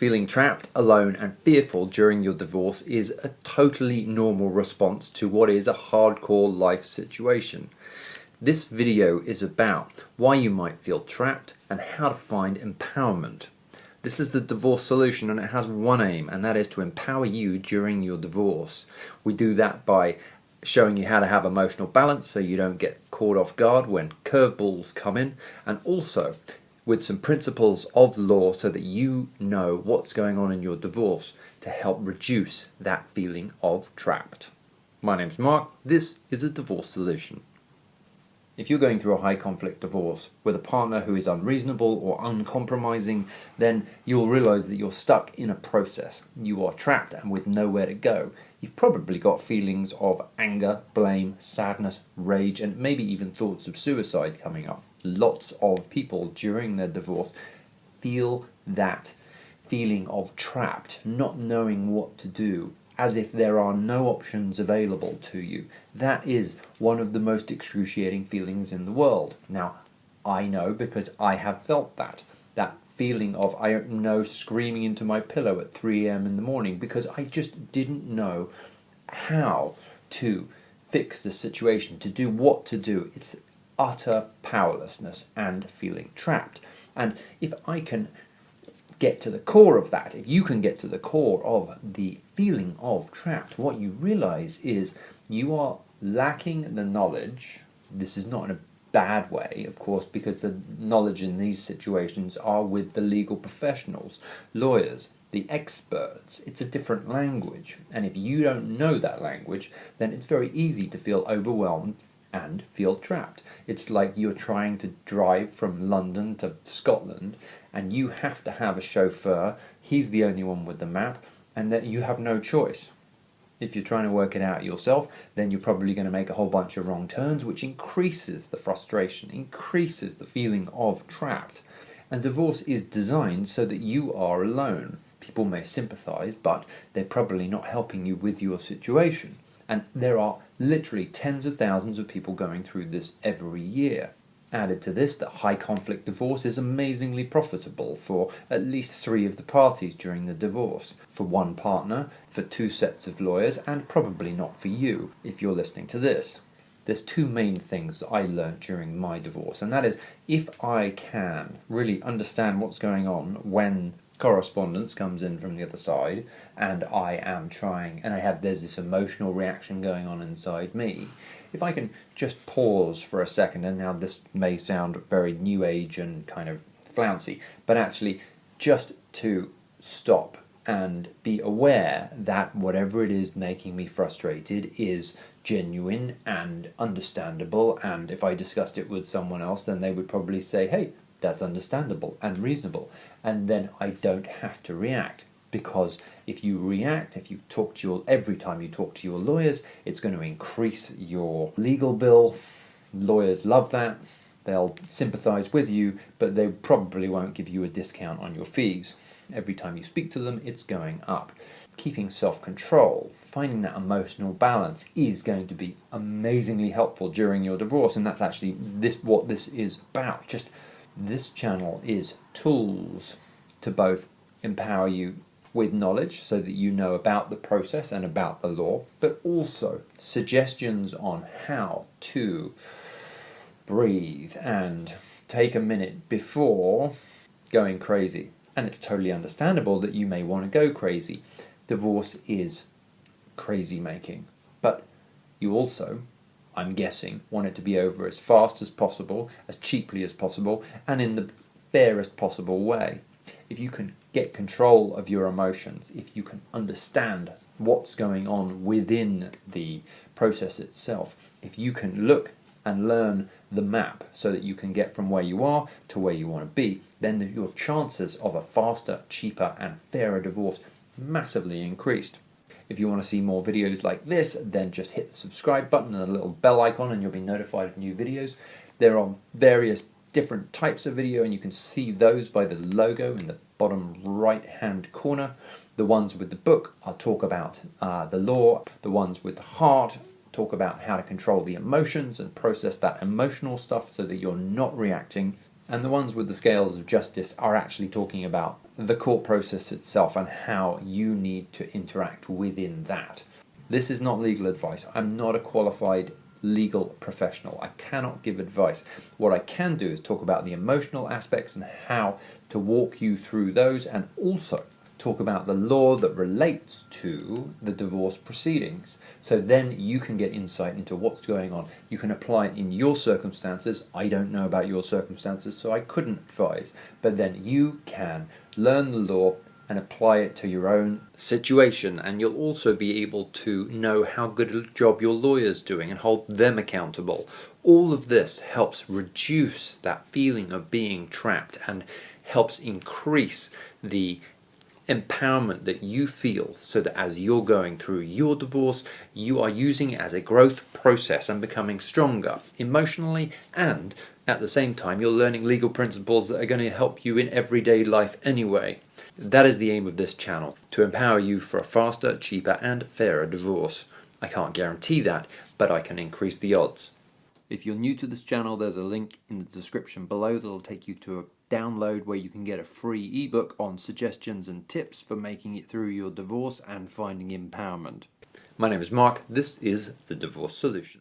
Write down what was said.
Feeling trapped, alone, and fearful during your divorce is a totally normal response to what is a hardcore life situation. This video is about why you might feel trapped and how to find empowerment. This is the divorce solution, and it has one aim, and that is to empower you during your divorce. We do that by showing you how to have emotional balance so you don't get caught off guard when curveballs come in, and also with some principles of law so that you know what's going on in your divorce to help reduce that feeling of trapped. My name's Mark. This is a divorce solution. If you're going through a high conflict divorce with a partner who is unreasonable or uncompromising, then you'll realize that you're stuck in a process. You are trapped and with nowhere to go. You've probably got feelings of anger, blame, sadness, rage, and maybe even thoughts of suicide coming up. Lots of people during their divorce feel that feeling of trapped, not knowing what to do, as if there are no options available to you. That is one of the most excruciating feelings in the world. Now, I know because I have felt that feeling of, I don't know, screaming into my pillow at 3 a.m. in the morning because I just didn't know how to fix the situation, to do what to do. It's utter powerlessness and feeling trapped. And if I can get to the core of that, if you can get to the core of the feeling of trapped, what you realize is you are lacking the knowledge. This is not in a bad way, of course, because the knowledge in these situations are with the legal professionals, lawyers, the experts. It's a different language, and if you don't know that language, then it's very easy to feel overwhelmed and feel trapped. It's like you're trying to drive from London to Scotland and you have to have a chauffeur. He's the only one with the map, and that you have no choice. If you're trying to work it out yourself, then you're probably going to make a whole bunch of wrong turns, which increases the frustration, increases the feeling of trapped. And divorce is designed so that you are alone. People may sympathize, but they're probably not helping you with your situation. And there are literally tens of thousands of people going through this every year. Added to this, that high conflict divorce is amazingly profitable for at least 3 of the parties during the divorce. For one partner, for 2 sets of lawyers, and probably not for you if you're listening to this. There's 2 main things that I learned during my divorce, and that is, if I can really understand what's going on when correspondence comes in from the other side, and I am trying, and there's this emotional reaction going on inside me, if I can just pause for a second, and now this may sound very new age and kind of flouncy, but actually just to stop and be aware that whatever it is making me frustrated is genuine and understandable, and if I discussed it with someone else, then they would probably say, hey, that's understandable and reasonable, and then I don't have to react. Because if you react, if you talk to every time you talk to your lawyers, it's going to increase your legal bill. Lawyers love that. They'll sympathize with you, but they probably won't give you a discount on your fees. Every time you speak to them, it's going up. Keeping self-control, finding that emotional balance is going to be amazingly helpful during your divorce, and that's actually what this is about. Just this channel is tools to both empower you with knowledge so that you know about the process and about the law, but also suggestions on how to breathe and take a minute before going crazy. And it's totally understandable that you may want to go crazy. Divorce is crazy making, but you also, I'm guessing, want it to be over as fast as possible, as cheaply as possible, and in the fairest possible way. If you can get control of your emotions, if you can understand what's going on within the process itself, if you can look and learn the map so that you can get from where you are to where you want to be, then your chances of a faster, cheaper, and fairer divorce massively increased. If you want to see more videos like this, then just hit the subscribe button and a little bell icon and you'll be notified of new videos. There are various different types of video, and you can see those by the logo in the bottom right hand corner. The ones with the book, I'll talk about the law. The ones with the heart talk about how to control the emotions and process that emotional stuff so that you're not reacting. And the ones with the scales of justice are actually talking about the court process itself and how you need to interact within that. This is not legal advice. I'm not a qualified legal professional. I cannot give advice. What I can do is talk about the emotional aspects and how to walk you through those, and also talk about the law that relates to the divorce proceedings. So then you can get insight into what's going on. You can apply it in your circumstances. I don't know about your circumstances, so I couldn't advise. But then you can learn the law and apply it to your own situation, and you'll also be able to know how good a job your lawyer's doing and hold them accountable. All of this helps reduce that feeling of being trapped and helps increase the empowerment that you feel, so that as you're going through your divorce, you are using it as a growth process and becoming stronger emotionally, and at the same time you're learning legal principles that are going to help you in everyday life anyway. That is the aim of this channel, to empower you for a faster, cheaper and fairer divorce. I can't guarantee that, but I can increase the odds. If you're new to this channel, there's a link in the description below that'll take you to a download where you can get a free ebook on suggestions and tips for making it through your divorce and finding empowerment. My name is Mark. This is The Divorce Solution.